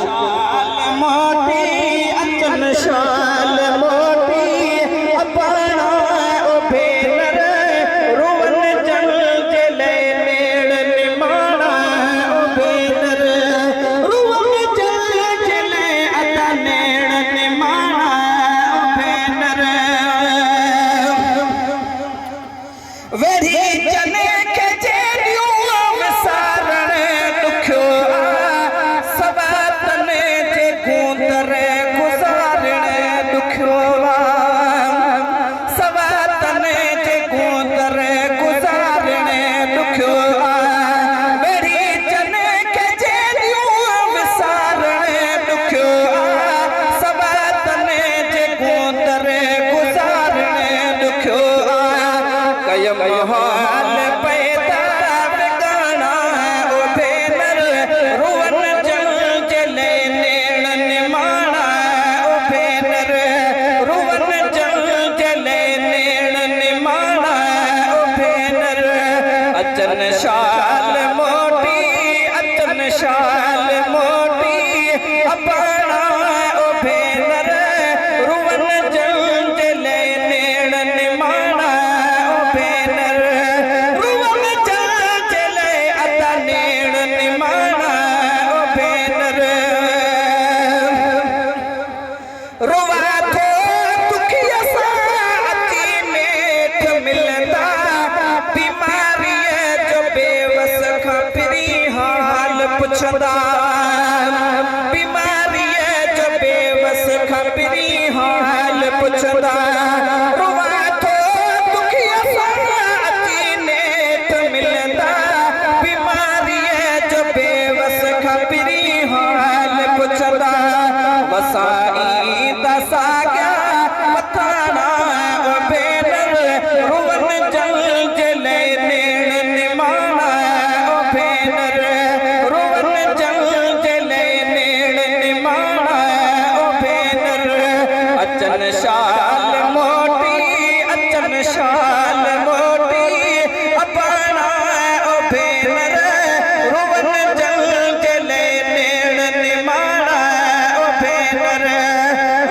शाल मोटी अचन शाल मोटी अपना ओ भेनर रुवन जल जले नेड़ निमाणा ओ भेनर रुवन जल जले अता नेड़ निमाणा ओ भेनर वेरी चने के जेरियो विसारण दुखो सवातन जे गूंदर गुजारण दुखो सवातन जे गूंदर गुजारण दुखो वेरी चने के जेरियो विसारण दुखो सवातन जे गूंदर गुजारण दुखो कयम हाल पैदा बिगाना ओ भेनर रुवन जल जले नेण निमाणा ओ भेनर रुवन जल जले नेण निमाणा ओ भेनर अचन शाल मोटी अचन शाल मोटी अपना ओ भेनर रुवन जल जले नेण निमाणा ओ भेनर रुवन जल जले अता नेण निमाणा ओ भेनर रुवा थो दुखिया सा अची मेठ मिलंदा बीमारी जो बेवस खां फिरी हाल पुछंदा बीमारी जो बेवस खां फिरी हाल पुछंदा रुवा थो दुखिया सा अची नेठ मिलंदा बीमारी जो बेवस खां फिरी हाल पुछंदा वसाई दसाग्या पथाणा ओ भेनर रुवन जल जले नेण निमाणा ओ भेनर रुवन जल जले नेण निमाणा ओ भेनर अचन शाल मोटी अचन शाल मोटी अपना ओ भेनर रुवन जल जले नेण निमाणा ओ भेनर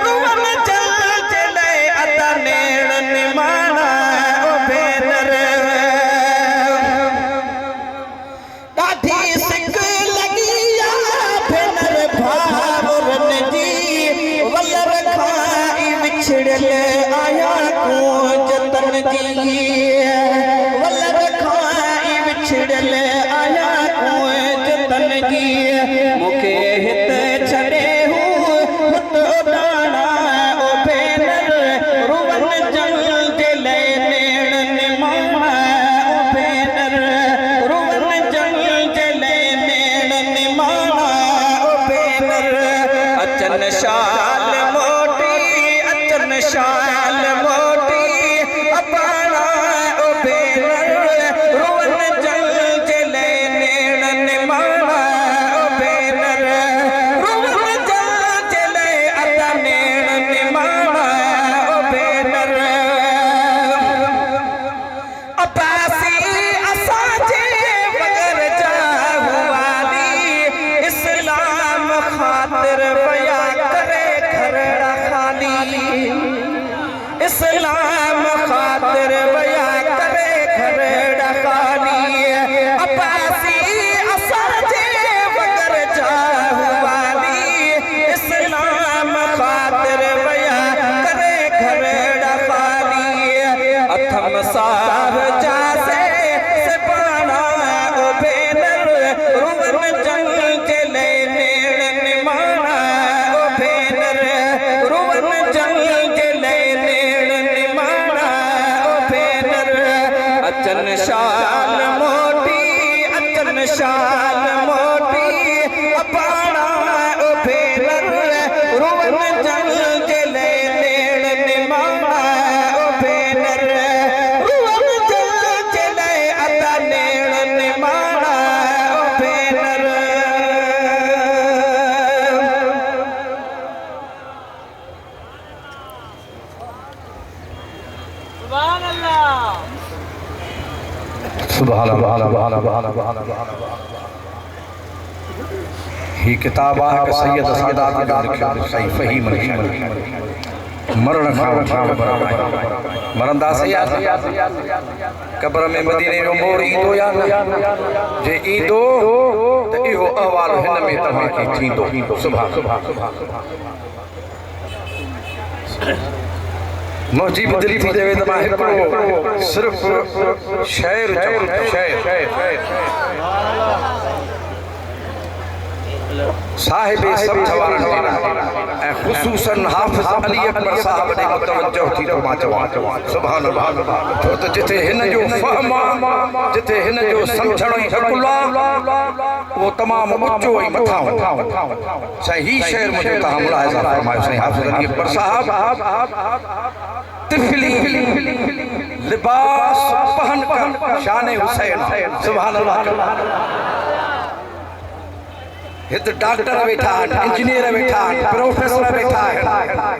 रुवन जल जले अता नेण निमाणा ओ भेनर ॾाढी सिक लगी आ भेनर भावरन जी वलर खाई विछड़ल आया को जतन जी वलर खाई विछड़ल आया को जतन जी मूंखे हित छॾे हुत उॾाणा ओ भेनर रुवन जल जले नेण निमाणा ओ भेनर रुवन जल जले नेण निमाणा ओ भेनर अचन शाल मोटी अचन शाल मोटी अपना ओ भेनर रुवन जल जले नेण निमाणा ओ भेनर रुवन जल जले अता नेण निमाणा ओ भेनर अपासी असांजे मगर जा हुआली इस्लाम खातिर बया करे घरड़ा खाली इस्लाम खातिर बया करे घरड़ा खाली अपासी असांजे मगर जा हुआली इस्लाम खातिर बया करे घरड़ा खाली अथम साह जासे से पाना ओ भेनर रुवन जल जले नेण निमाणा ओ भेनर रुवन जल जले नेण निमाणा ओ भेनर अचन शाल मोटी अचन शाल मोटी अपना ओ भेनर रुवन जल जले नेण निमाणा ओ भेनर रुवन जल जले अता नेण निमाणा ओ भेनर सुभान अल्लाह सुभान अल्लाह सुभान अल्लाह सुभान अल्लाह ही किताब आहे सैयद सादात जो लिखियो सही फहीम मरण खां मरंदा से कब्र में मदीने जो मोर ईंदो या न जे ईंदो त इहो अहवाल हिन में तव्हांखे थींदो सुभाणे मुंहिंजी बि दिलि थी चवे त मां हिकिड़ो सिर्फ़ु शेर चवां शेर साहिब सब जवान ऐं ख़ुसूसन हाफ़िज़ अली अकबर साहब ॾे मुतवज्जो थी तो मां चवां सुभान अल्लाह छो त जिथे हिन जो फ़हम आहे जिथे हिन जो सम्झण ई हक़ुल आहे उहो तमामु ऊचो ऐं मथां साईं ही शेर मुंहिंजो तव्हां मुलाहिज़ा फरमायो साईं हाफ़िज़ अली अकबर साहब तिफली लिबास पहन कर शान हुसैन सुभान अल्लाह हित डॉक्टर बैठा इंजीनियर बैठा प्रोफेसर बैठा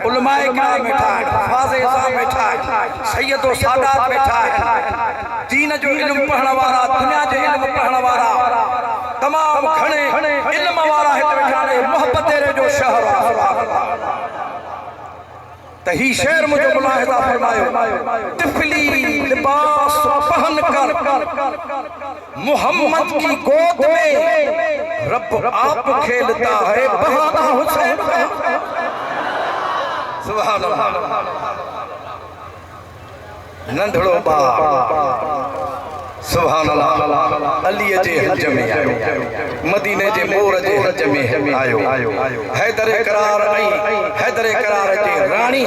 उलमाए किराम बैठा फाज़े इज़ाम बैठा सैयद और सादात बैठा दीन जो इल्म पढ़ण वाला दुनिया जो इल्म पढ़ण वाला तमाम घणे इल्म वाला हित बैठा मोहब्बत जो शहर त ही शेर मुझे मुलाहिज़ा फरमायो तिफली लिबास पहन कर मोहम्मद की गोद में रब आप खेलता है बहाना हुसैन सुभान अल्लाह नंढड़ो बा सुभान अल्लाह अली जे हज में आयो मदीने जे मोर जे हज में आयो हैदर करार हैदर करार जे रानी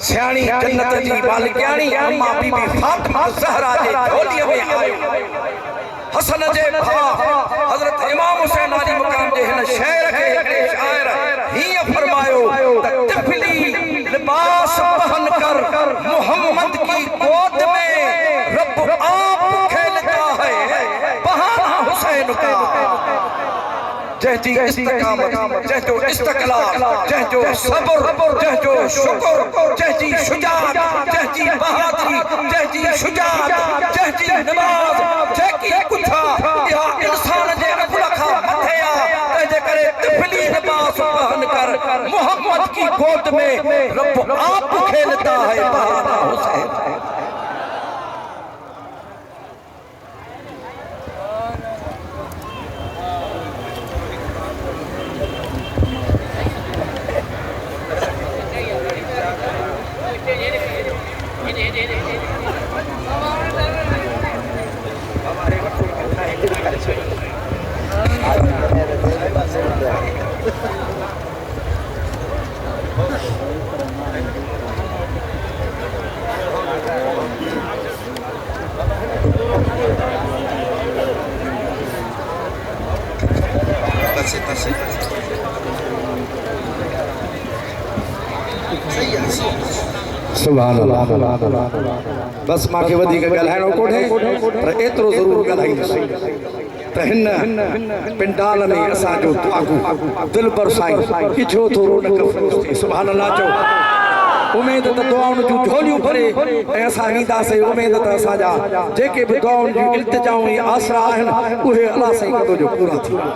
सियाणी जन्नत जी मालिकाणी अम्मा बीबी फातिमा ज़हरा जे झोलीअ में आयो हसन जे भा हजरत इमाम हुसैन अली मकाम जे हिन शेर के हिकिड़े शाइर हीअं फरमायो त तिफली लिबास पहन कर मोहम्मद की गोद में रब आप खेलता है बहाना हुसैन का जंहिंजी इस्तक़ामत जंहिंजो इस्तक़लाल जंहिंजो सब्र जंहिंजो शुक्र जंहिंजी शुजाअत जंहिंजी बहादुरी जंहिंजी शुजाअत जंहिंजी नमाज़ जेकी कुझु इहा इंसान जे अकुल खां मथे आहे तंहिंजे करे तिफली लिबास पहन कर मोहम्मद की गोद में रब आप खेलता है बहाना हुसैन सुभान अल्लाह बस मांखे वधीक ॻाल्हाइणो कोन्हे पर एतिरो ज़रूर ॻाल्हाईंदुसि त हिन पिंडाल में असांजो दुआगो दिलबर साईं किछो थोरो न कफरोस्ती सुभान अल्लाह चओ उमेद त दुआउनि जूं झोलियूं भरे ऐं असां ईंदासीं उमेद त असांजा जेके बि दुआउनि जूं इल्तिजाऊं ऐं आसरा आहिनि उहे अलाह साईं कदो जो पूरा थींदा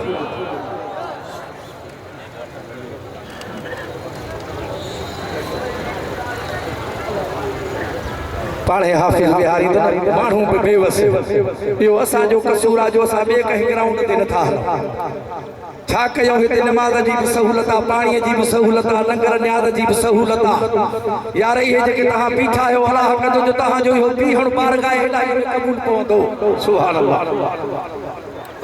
पाणे हाफ़िज़ बिहारी त माण्हू बि बेवस इहो असांजो कसूर आहे जो असां ॿिए कंहिं ग्राउंड ते नथा छा कयूं हिते नमाज़ जी बि सहूलत आहे पाणीअ जी बि सहूलत आहे लंगर न्याज़ जी बि सहूलत आहे यार इहे जेके तव्हां बीठा आहियो अलाह कंदो जो तव्हांजो इहो बीहण बारगाह इलाही में क़बूल पवंदो सुभान अल्लाह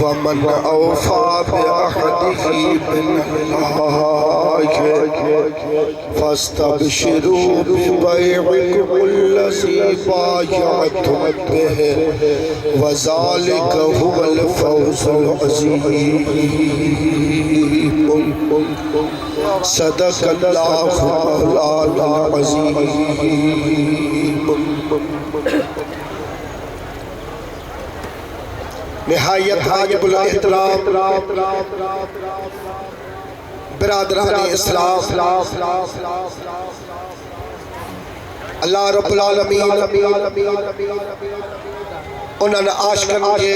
वमन औफा बिअहदिही मिनल्लाह फस्तबशिरू बिबैइकुमुल्लज़ी बायअतुम बिही वज़ालिका हुवल फौज़ुल अज़ीम। सदक़ल्लाहु मौलाना अज़ीम। निहायत वाजिबुल एहतराम बिरादरान इस्लाम, अल्लाह रब्बुल आलमीन उन्हनि आशिक़न खे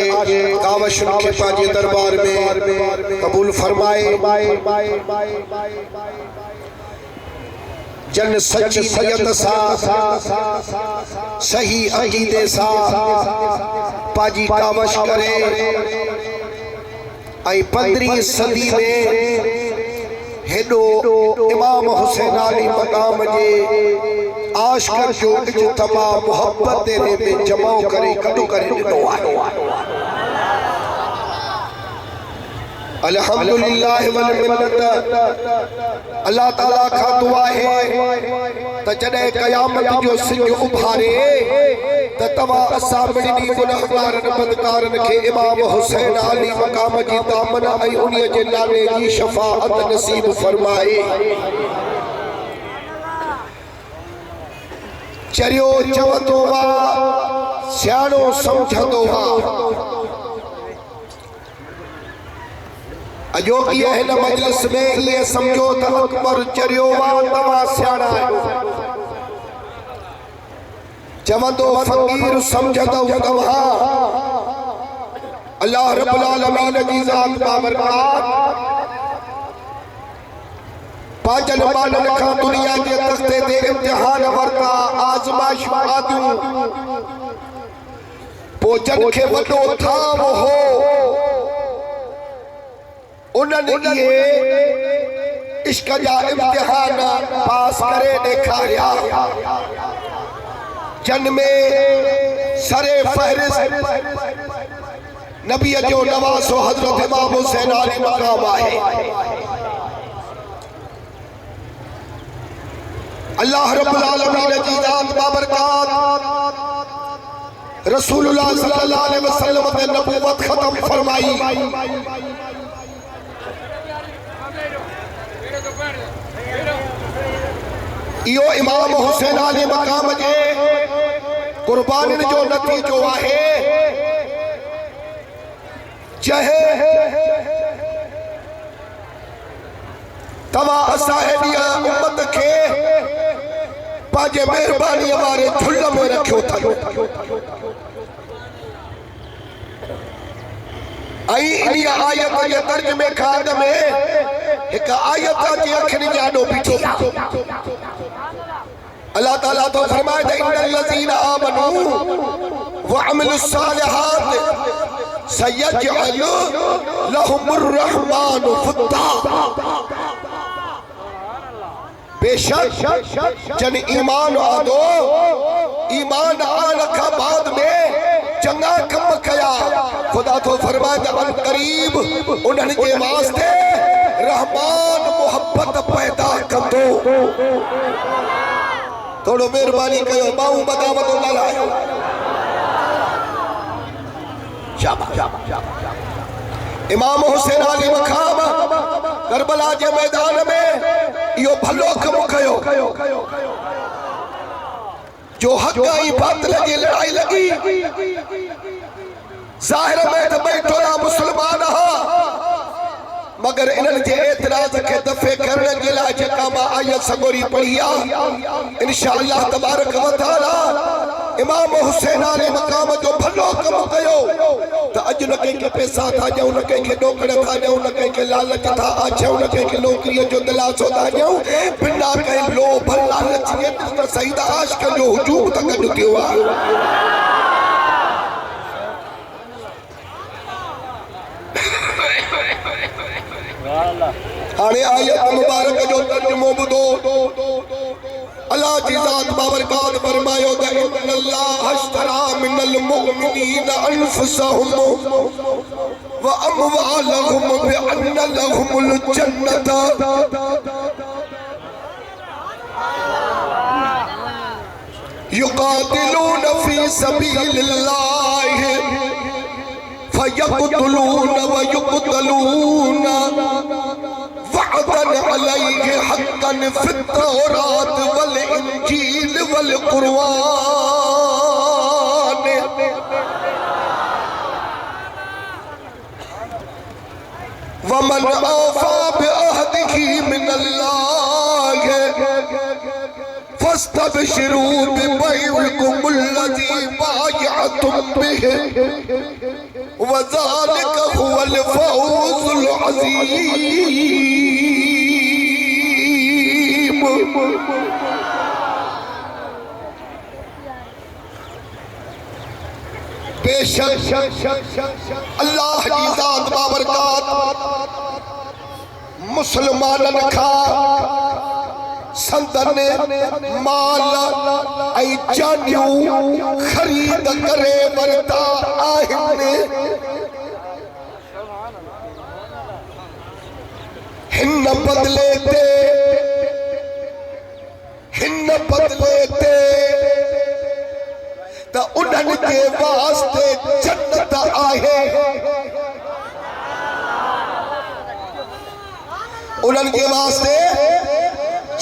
कावशुन खे पंहिंजे दरबार में क़बूल फरमाए। जन सच्ची नियत सां सही अक़ीदे सां पाजी कावश करे ऐं 15वीं सदी में हेॾो इमाम हुसैन अली मक़ाम जे आशिक़न जो इज्तिमा मोहब्बत में जमा करे गॾु करे ॾिनो आहे। अल्हम्दुलिल्लाह वल मिन्नत। अल्लाह ताला खां दुआ है त जॾहिं क़यामत जो सिज उभारे त तव्हां असां ॿिन्ही गुनाहगारनि बदकारनि खे इमाम हुसैन अली मक़ाम जी दामन ऐं उन्हीअ जे नाले जी शफ़ाअत नसीब फरमाए। चरियो चवंदो हुआ, सियाणो सम्झंदो हुआ। अॼोकी हिन मजलिस में ये समझो त अकबर चरियो हुआ, तव्हां सियाणा आहियो। चवंदो फ़क़ीर सम्झंदो तव्हां। अल्लाह रब्बुल आलमीन जी ज़ात बाबरकात पंहिंजनि ॿारनि खां दुनिया जे तख़्ते ते इम्तिहान वरिता, आज़माइशूं आदियूं। पोइ जन खे वॾो थाम हो उन्हनि इहे इश्क जा इम्तिहान पास करे ॾेखारिया। जन में सरे फ़हरिस्त नबीअ जो नवाज़ो हज़रत इमाम हुसैन अली मक़ाम आहे। अल्लाह रब्बुल आलमीन जी ज़ात बाबरकात रसूलुल्लाह सल्लल्लाहु अलैहि वसल्लम ने नबूवत खत्म फरमाई। इहो इमाम हुसैन अली मक़ाम जे कुर्बानियुनि जो नतीजो आहे। जंहिं तव्हां असां हेॾी उम्मत खे पंहिंजे महिरबानीअ वारे झुल में रखियो अथव। ऐं इन आयत जे तर्जुमे खां में हिक आयत जी अखियुनि ॼाणो बीठो। अल्लाह ताला तो फरमाए त इन्नल्लज़ीना आमनू व अमिलुस्सालिहात सयजअलु लहुमुर रहमानु वुद्दा। बेशक जन ईमान आदो, ईमान आन खां बाद में चंगा कम कया, खुदा तो फरमाए त अन करीब उन्हनि जे वास्ते रहमान मोहब्बत पैदा कंदो। थोड़ो मेहरबानी कयो, बाऊ बदावत ॻाल्हायो। इमाम हुसैन अली मक़ाम करबला जे मैदान में इहो भलो कम कयो जो हक़ ऐं बातिल जी लड़ाई लगी। ज़ाहिर में त ॿई टोला मुस्लमान हा, मगर इन्हनि जे एतिराज़ खे दफ़े करण जे लाइ जेका मां आयत सगोरी पढ़ी आहे, इंशाअल्लाह तबारक व तआला इमाम हुसैन अली मक़ाम जो भलो कम कयो त अॼु न कंहिंखे पैसा था ॾियूं, न कंहिंखे ॾोकड़ था ॾियूं, न कंहिंखे लालच था आछऊं, न कंहिंखे नौकरीअ जो दिलासो था ॾियूं। बिना कंहिं लोभ लालच जे त सईद आशिक़ जो हुजूम त गॾु थियो आहे। हाणे आयत मुबारक जो तर्जुमो ॿुधो। अल्लाह जी ज़ात बाबरकात फरमायो त इन्नल्लाह अश्तरा मिनल मुमिनीन अनफुसहुम व व अमवालहुम बिअन्न लहुमुल जन्नत युकातिलून फी सबीलिल्लाह फयक़तलून व युक़तलून वअदन अलैहि हक़्क़न फित्तौरात वल इंजील वल कुरआन वमन औफ़ा बिअहदिही मिनल्लाह फस्तबशिरू बिबैइकुमुल्लज़ी बायअतुम बिही वज़ालिक हुवल फ़ौज़ुल अज़ीम। बेशक अल्लाह की ज़ात बाबरकात मुसलमानन खा संदन माल ऐं जानियूं खरीद करे वरता आहिनि। हिन बदले ते त उन्हनि जे वास्ते जन्नत आहे। उन्हनि जे वास्ते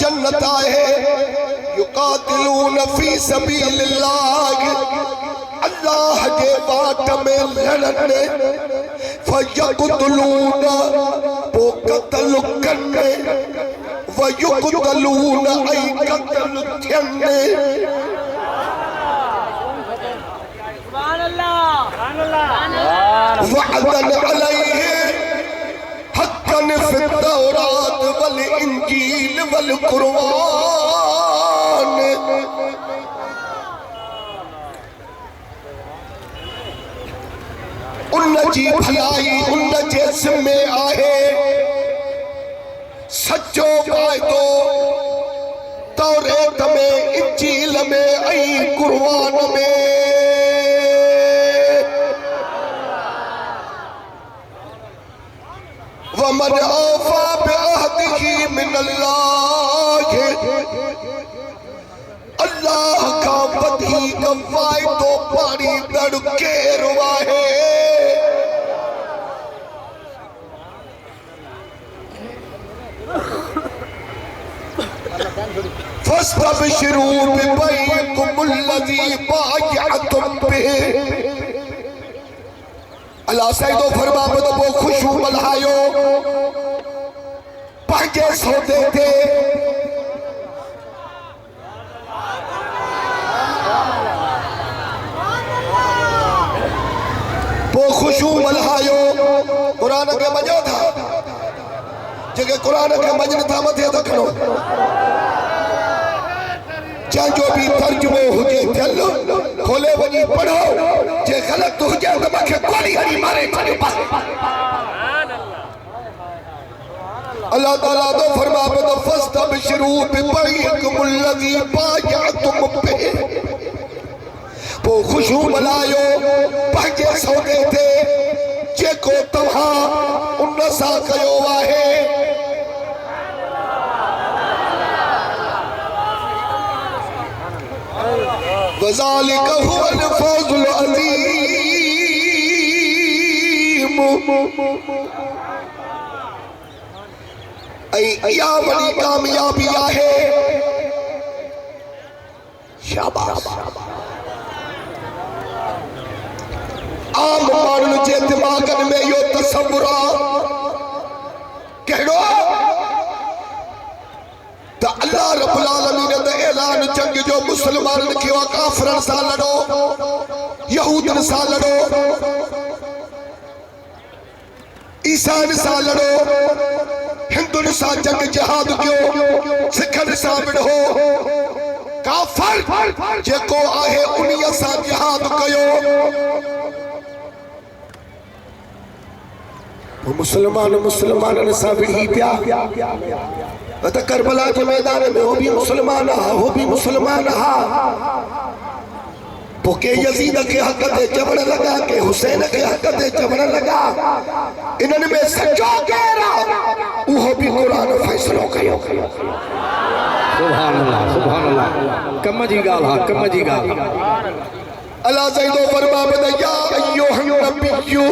जन्नत आहे। युकातिलून फी सबीलिल्लाह अल्लाह जे बाट में लड़ने फयक़तलून पो क़त्ल करने व युक़तलून ऐं क़त्ल थियनि। वअदन अलैहि हक़्क़न फित्तौरात वल इंजील वल कुरआन। उन जी भलाई उन जे ज़िम्मे आहे। सच्चो वाइदो तौरेत में इंजील में ऐं कुरआन में। वमन औफ़ा बिअहदिही मिनल्लाह अल्लाह का वधीक वाइदो पाणी दड़ केरु आहे। फस्तबशिरू बिबैइकुमुल्लज़ी बायअतुम बिही। अल्लाह सईदो फरमावे तो वो खुशू मल्हायो पंहिंजे सौदे ते। वो खुशू मल्हायो कुरान के मञो था जेके कुरान के मञनि था मथे त खणो। जंहिंजो बि तर्जुमो हुजे थियल खोले वञी पढ़ो। जे ग़लत हुजे त मूंखे गोली हणी मारे छॾियो बस। अल्लाह ताला तो फरमावे तो फस्तबशिरू बिबैइकुमुल्लज़ी बायअतुम बिही। पो खुशू मल्हायो पंहिंजे सौदे ते जेको तव्हां उन सां कयो आहे। वज़ालिक हुवल फ़ौज़ुल अज़ीम। ऐं इहा वॾी कामयाबी आहे। शाबाश। आम माण्हुनि जे दिमाग़नि में इहो तसव्वुर आहे कहिड़ो त अल्लाह रब्बुल आलमीन त ऐलान जंग जो मुसलमाननि खे काफ़िरनि सां लड़ो, यहूदनि सां लड़ो, ईसाइनि सां लड़ो, हिंदुनि सां जंग जिहाद कयो, सिखनि सां विढ़ो। काफ़िर जेको आहे उन्हीअ सां जिहाद कयो। मुसलमाननि सां विढ़ी पिया त करबला के मैदान में हो भी मुसलमान हा, हो भी मुसलमान हा। पोके यजीद के हक ते चवण लगा के हुसैन के हक ते चवण लगा इन्हनि में सचो केरा उहो भी कुरान फैसलो कयो। सुभान अल्लाह कम जी गाल हा कम जी गाल अल्लाह सैयदो फरमा बदया अय्युहन नबिय्यु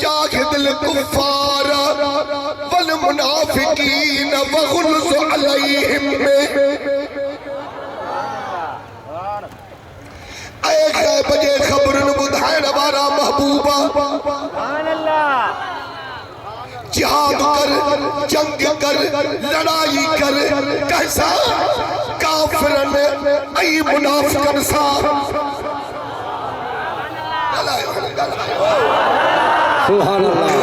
जाहिदिल कुफ्फार वल मुनाफिकीन वगुल्ज़ अलैहिम एक बजे खबरन बुधाइण वारा महबूबा जिहाद कर जंग कर लड़ाई कर कैसा काफिरन ऐ मुनाफिकन सा सुभान अल्लाह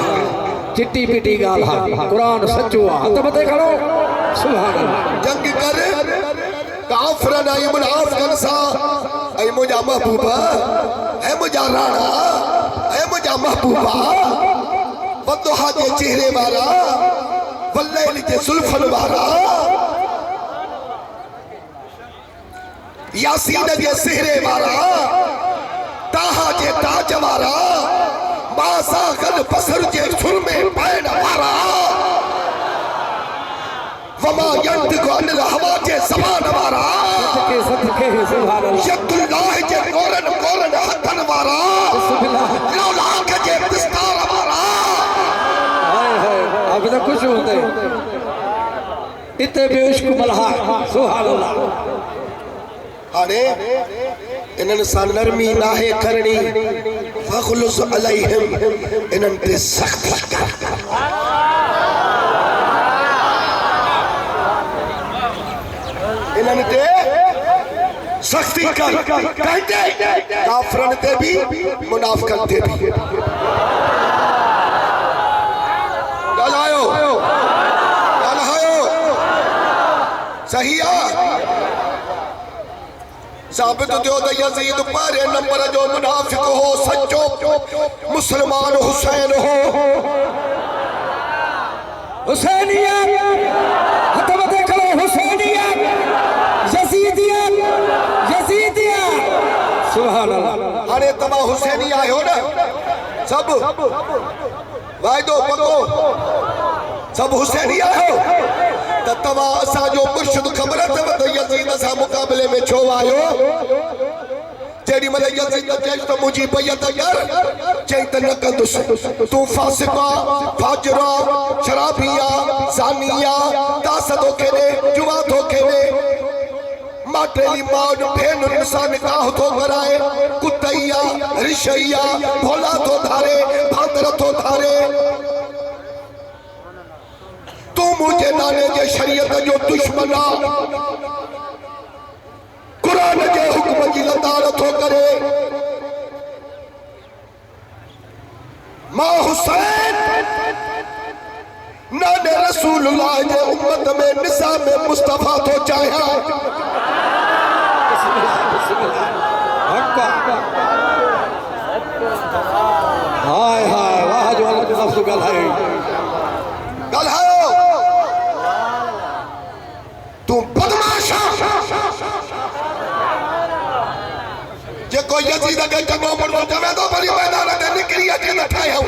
चिट्टी पिटी गाल हा कुरान सच्चो आ त मते खड़ो सुभान अल्लाह जंग कर काफिरन ऐ मुनाफिकन सा ऐ मुझा महबूबा ऐ मुझा राणा ऐ मुझा महबूबा वदुहा जे चेहरे वारा वल्लैल जे सुल्फन वारा यासीन जे सेहरे वारा ताहा जे ताज वारा बासा गल बसर जे सुर में पैण वारा वमा यंतिकु अनिल हवा जे ज़बान वारा सदके सुभान अल्लाह यदुल्लाह जे कोरन कोरन हथन वारा लौलाक जे दस्तार वारा हाय हाय अब तो खुश होते इतने बेइश्क मल्हा सुभान अल्लाह हाणे इन्हनि सां नरमी नाहे करणी फखलुस अलैहिम इन्हनि ते सख्ती कर इन्हनि ते सख्ती कर कहते काफरन ते भी मुनाफिकन ते भी ॻाल्हायो सही आ साबित थियो त यजीद पहिरें नंबर जो मुनाफिक हो सच्चो मुसलमान हुसैन हो हुसैनिया हथ मथे खड़ो हुसैनिया यजीदिया यजीदिया सुभान अल्लाह हाणे तव्हां हुसैनी आहियो न सब वाइदो पको सब हुसैनी आहियो त तव्हां असांजो मुर्शिद ख़बर अथव त यजीद सां मुक़ाबले में छो आयो जेॾी महिल यजीद चयईं त मुंहिंजी बैत कर चयईं त न कंदुसि तूं फासिक आहे फाजिर आहे शराबी आहे ज़ानी आहे दास थो खेॾे जुआ थो खेॾे माटेली माउ भेनरुनि सां निकाह थो कराए कुतई आहे रिशई आहे भोला थो धारे भांदर थो धारे तू मुझे नाने जे शरीयत जो दुश्मन आ कुरान जे हुक्म जी लताड़ थो करे मां हुसैन नाने रसूलुल्लाह जे उम्मत में निज़ाम मुस्तफा थो चाहियां हाय हाय वाह जो अल्लाह के लफ्ज़ ॻाल्हायो ॻाल्हायो तू बदमाश जेको यजीद खे चङो मुंडो चवे थो वरी मैदान ते निकिरी अचे न ठाहियूं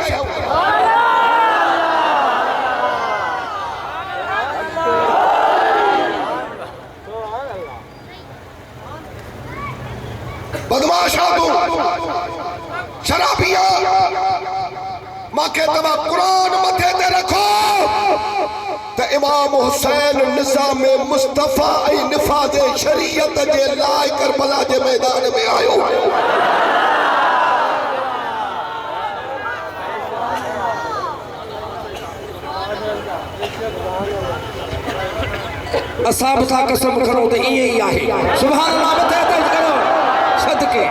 बदमाश तू शराबिया मांखे तव्हां कुरान मथे ते रखो त इमाम हुसैन निज़ाम मुस्तफा ऐं निफ़ाज़ शरीयत जे लाइ करबला जे मैदान में आयो असां बि था कसम करो त ईअं ई आहे सुभान अल्लाह मथे ते करो सदके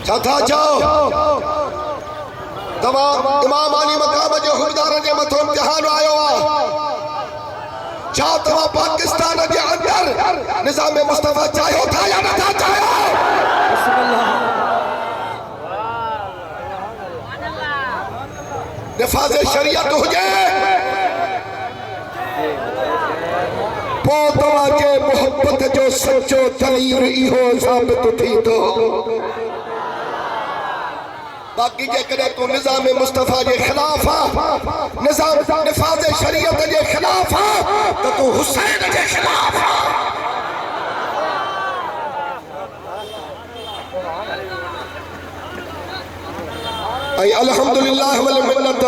छा था चओ तव्हां इमाम अली मक़ाम जे हुकमदार जे मथां इम्तिहान आयो आहे छा तव्हां पाकिस्तान जे अंदर निज़ाम मुस्तफा चाहियो था या नथा चाहियो निफ़ाज़ शरीयत हुजे पोइ सच्चो दलील इहो साबित थी तो बाकी जेकॾहिं तू निज़ाम मुस्तफ़ा जे ख़िलाफ़ निज़ाम निफ़ाज़ शरीयत जे ख़िलाफ़ त तू हुसैन जे ख़िलाफ़ अल्हम्दुलिल्लाह वल मिन्नत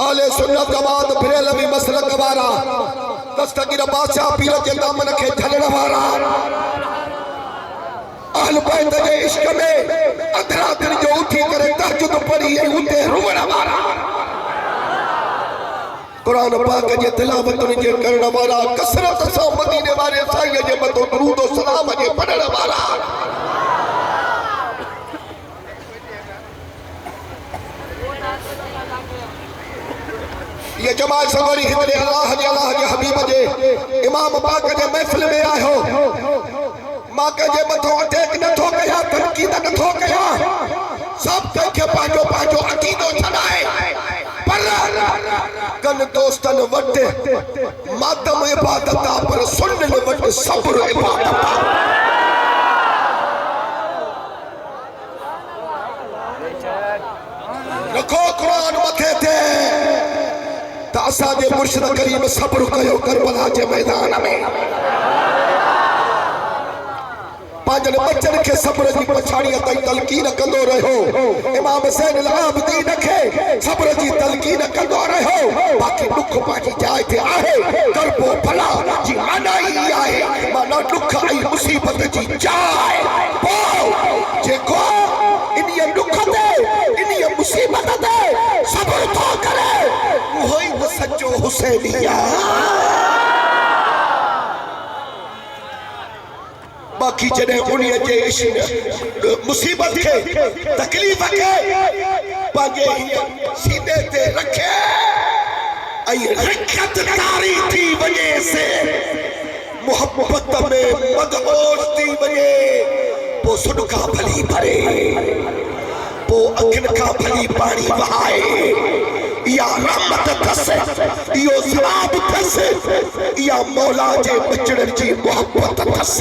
आले सुन्नत जमात फिरल भी मसलक वारा दस्तगीर बादशाह पीर के दामन के झलण वारा अहल बैत जे इश्क में अधरा दिन जो उठी करे तहज्जुद पढ़ी उते रुवण वारा कुरान पाक जे तिलावत जे करण वारा कसरत सां मदीने वारे साईं जे मथो दरूद और सलाम जे पढ़ण वारा ये जमात सगोरी हिते अल्लाह जे हबीब जे इमाम पाक जे महफिल में आयो मां के मथो अटैक नथो कया तनकीद नथो कया सब के पाजो पाजो अकीदो छडाए पर कन दोस्तन वट मातम इबादत पर सुनन वट सब्र इबादत रखो कुरान मथे ते असा जे मुर्शिद करीम सब्र कयो करबला जे मैदान में पांजन बच्चन के सब्र जी पछाड़ी ताई तलकीन कंदो रहो इमाम ज़ैन आबिदीन के सब्र जी तलकीन कंदो रहो बाकी दुख पाजी जाए थे आहे करबो भला जी माना ही आहे माना दुख आई मुसीबत जी जाए पो जेको इनिए दुख दे इनिए मुसीबत दे सब्र तो करे वही तो सच्चो हुसैनिया बाकी जने उन्हीं जे मुसीबत के तकलीफ के पागे सीने ते रखे आई रखत तारी थी वजह से मोहब्बत में मदहोश थी वजह पो सुडका भली भरे पो अखन का भली पानी बहाए या रहमत थस यो सवाब थस या मौला जे बचड़न जी मोहब्बत थस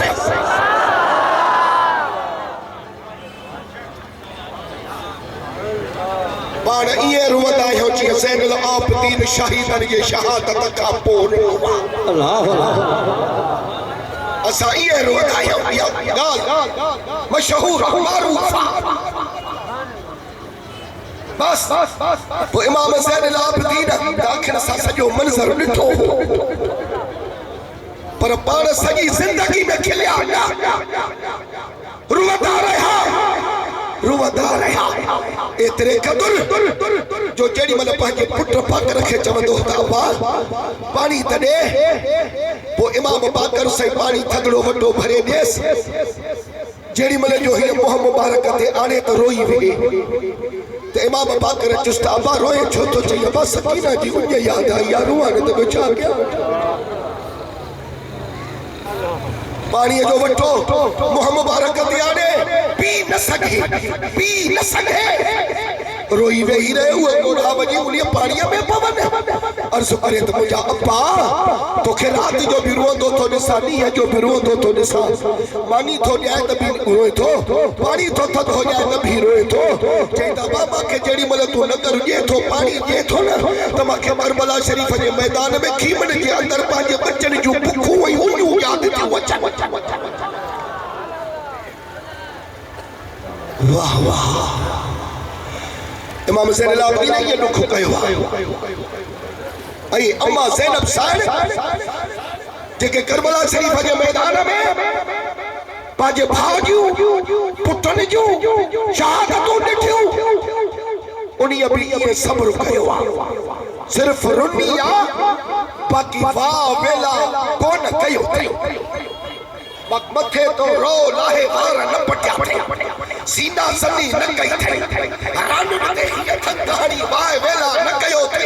बाण ये रुवदा हो जी ज़ैनुल आबिदीन शहीदन ये शहादत का पोर अल्लाह असा ये रुवदा हो या गाल मशहूर मारूफ बस वो इमाम ज़ैनुल आबिदीन आखिर सा सजो मंजर ॾिठो पर पाण सॼी ज़िंदगी में खिलिया रुवदा रहा एतिरे क़दुर जो जेॾी महिल पंहिंजे पुट पाक खे चवंदो त अब्बा पाणी त ॾे पोइ इमाम बाकर साईं पाणी थधड़ो वॾो भरे ॾेसि जेॾी महिल जो हीअ मुंहुं मुबारक ते आणे त रोई विए तो इमाम बाकर चुस्त अब्बा रोए छो तो चई अब्बा सकीना जी उन याद आई यार रुआ ने तो छा कया पानी जो वठो मुंहुं मुबारक ते आणे पी न सके रोई वेही रहे हुए गोड़ा वजी उन पानी में पवन अर्ज करे तो मुझा अब्बा तोखे रात जो भी रोंदो तो निसा नी जो भी रोंदो तो निसा मानी थो जाए त भी रोए थो पानी थो थद हो जाए त भी रोए थो चईदा बाबा के जेडी मल तू न कर जे थो पानी जे थो न त माके करबला शरीफ जे मैदान में खीमन के अंदर पांजे बच्चन जो भूखू वई उन्यू याद थी वचन वाह वाह इमाम ज़ैनुल आबिदीन ने ये दुख कयो आई अम्मा ज़ैनब साहिब जेके करबला शरीफ जे मैदान में पांजे भाॼियूं पुटन जूं शहादतूं ॾिठियूं उन्हीं भी ये सब्र कयो सिर्फ रुनिया बाकी वाह वेला कोन कयो मथे तो रो लाहे वार न पटिया सीना सनी न कई थई रान ते ये कहानी वाह वेला न कयो थई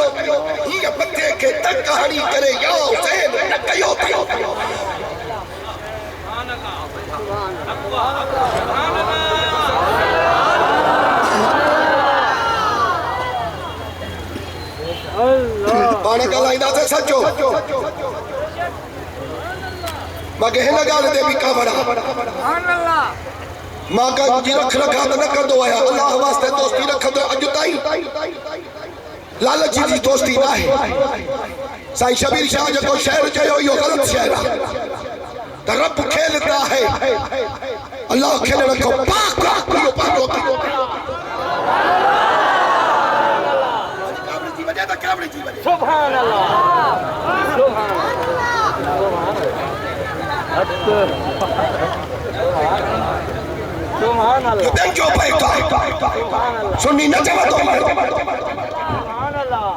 ये मथे के तक कहानी करे या हुसैन न कयो थई पाण ॻाल्हाईंदा से सचो मगे हिन ॻाल्हि ते बि कावड़ा मां जी रख रखा त न कंदो आहियां अल्लाह वास्ते दोस्ती रखंदो अॼु ताईं लालच जी दोस्ती न आहे साईं शबीर शाह जेको शहर चयो इहो ग़लति शहर आहे त रब खेलंदा है अल्लाह खेल रखो पाक इहो पंहिंजो सुभान अल्लाह सुभान अल्लाह बेंचो बैठा सुन्नी न चवा तो सुभान अल्लाह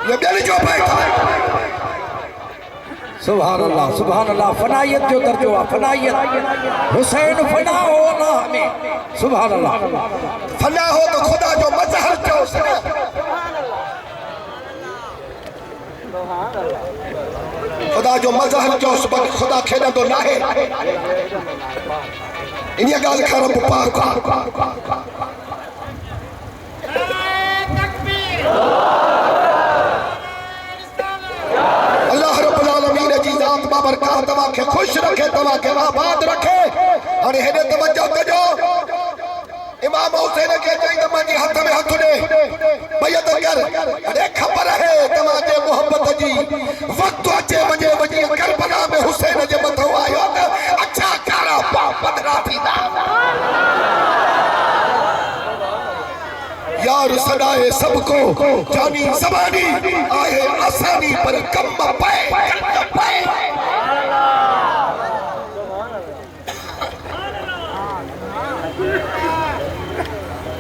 ये बेंचो बैठा सुभान अल्लाह फनायत जो दर्जो आहे फनायत हुसैन फना हो ना हमें सुभान अल्लाह फना हो तो खुदा जो मजहर चो खुदा जो मजहर चो खुदा खेदा तो ना है इन गाल खां रब पाक अल्लाह रब्बुल आलमीन जी जात बाबरकत तवा के खुश रखे तवा के आबाद रखे और हेडे तवज्जो कजो इमाम हुसैन के चई त मुंहिंजे हथ में हथ ॾे बैत कर अरे खबर है तव्हांजे मोहब्बत जी वक्त अचे वञे वञी करबला में हुसैन जे मथो आयो त अच्छा कारा पधरा थींदा यार सदाए सबको जानी जबानी आहे आसानी पर कम पाए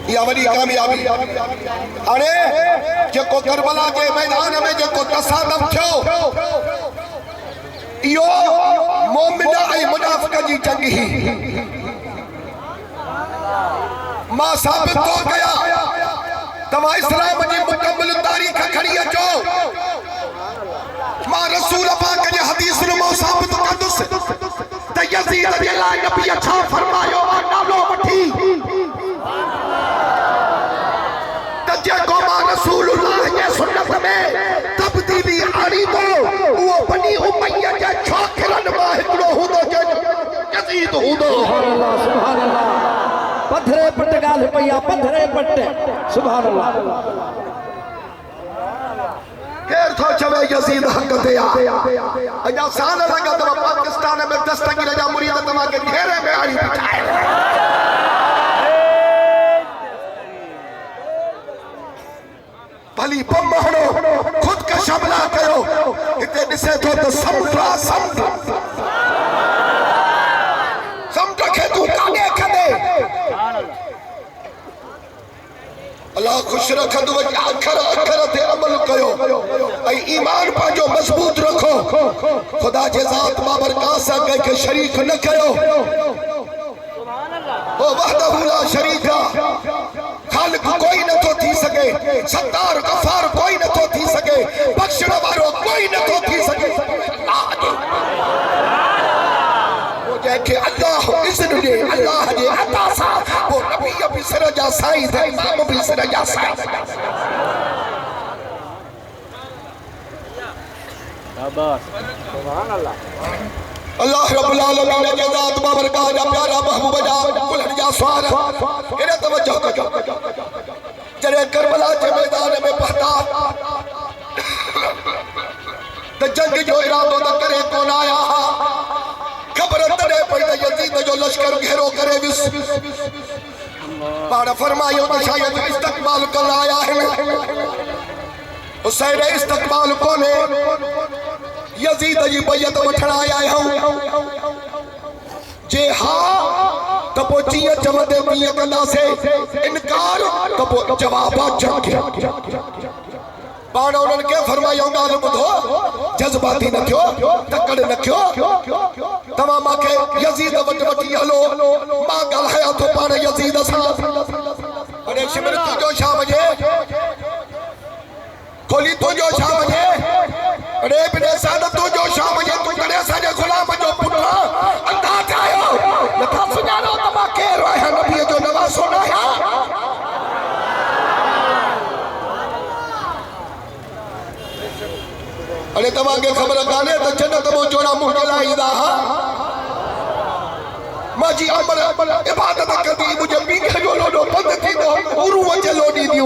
या वडी कामयाबी अरे जेको करबला के मैदान में जेको तसादम थियो इहो मोमिन ऐं मुनाफिक जी जंग ही मां साबित हो गया तमा इस्लाम जी मुकम्मल तारीख खड़ी अचो मां रसूल पाक जे हदीस नो साबित कंदुस त यजीद जे लाइ नबी छा फरमायो नालो वठी त जेको मां रसूलुल्लाह जे सुन्नत में तब्दीली आणी तो वो बनी उमैया जे छोकरन मां हिकड़ो हूंदो जे यजीद हूंदो सुभान अल्लाह पथरे पट गाल पया पथरे पट सुभान अल्लाह केर थो चवे यजीद हक ते आ अजा साल लगा तो पाकिस्तान में दस्तगीर जा मुरीद तमा के घेरे में आड़ी बिठाए भली बम हणो खुद का शमला कयो इते दिसे तो समझा समझ के तू काने कदे अल्लाह खुश रखंदो अखर ते अमल कयो ऐं ईमान पांजो मजबूत रखो खुदा जे ज़ात बाबरकत सां के शरीक न कयो ओ वहदहु ला शरीका खालिक कोई न तो थी सके सत्तार गफार कोई न तो थी सके बख्शण वारो कोई न तो थी सके के अल्लाह इज़्न दे अल्लाह जे अता सा वो नबी भी सिर जा साईं थे इमाम भी सिर जा साईं शाबाश सुभान अल्लाह अल्लाह रब्बुल आलमीन के ज़ात बाबरकत जा प्यारा महबूब जा कुलहन जा स्वार इने तवज्जो कजो जरे करबला के मैदान में पहता त जंग जो इरादो न करे कोन आया खबर तड़े पई त यजीद जो लश्कर घेरो करे विस पाण फरमायो त शायद इस्तकबाल कर आया है हुसैन इस्तकबाल कोने यजीद जी बैयत वठण आया हूं जे हां त पो जीअं चवंदे तीअं कंदासीं इनकार त पो जवाब जंग पाण उन्हनि खे फरमायो ॻाल्हि ॿुधो जज़्बाती न थियो तकड़ न थियो तव्हां मूंखे यजीद वटि वठी हलो मां ॻाल्हायां थो पाण यजीद सां अरे शिमर तुंहिंजो छा वञे खोली तुंहिंजो छा वञे अरे बिने साद तुंहिंजो छा वञे तूं कॾहिं असांजे ग़ुलाम जो पुटु अंधा ठाहियो अने तव्हांखे ख़बर कान्हे त जन्नत मो जोड़ा मुंहिंजे लाइ ईंदा हा मां जी अमल इबादत कंदी मुंहिंजे पीठ जो लोॾो बंद थींदो उरूअ जे लोॾींदी हूं